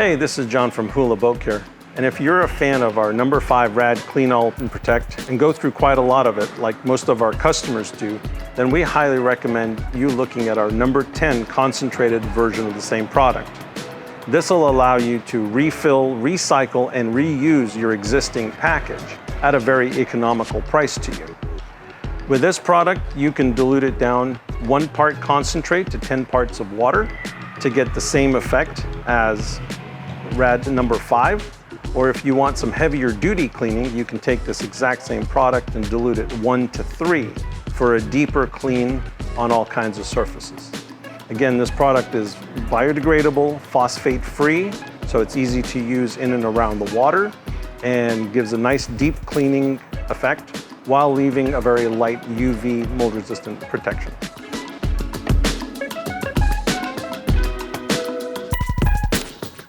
Hey, this is John from Hula Boat Care. And if you're a fan of our number 5 RAD Clean All and Protect and go through quite a lot of it, like most of our customers do, then we highly recommend you looking at our number 10 concentrated version of the same product. This will allow you to refill, recycle, and reuse your existing package at a very economical price to you. With this product, you can dilute it down 1 part concentrate to 10 parts of water to get the same effect as RAD number 5. Or if you want some heavier duty cleaning, you can take this exact same product and dilute it 1 to 3 for a deeper clean on all kinds of surfaces. Again, this product is biodegradable, phosphate-free, so it's easy to use in and around the water and gives a nice deep cleaning effect while leaving a very light UV mold-resistant protection.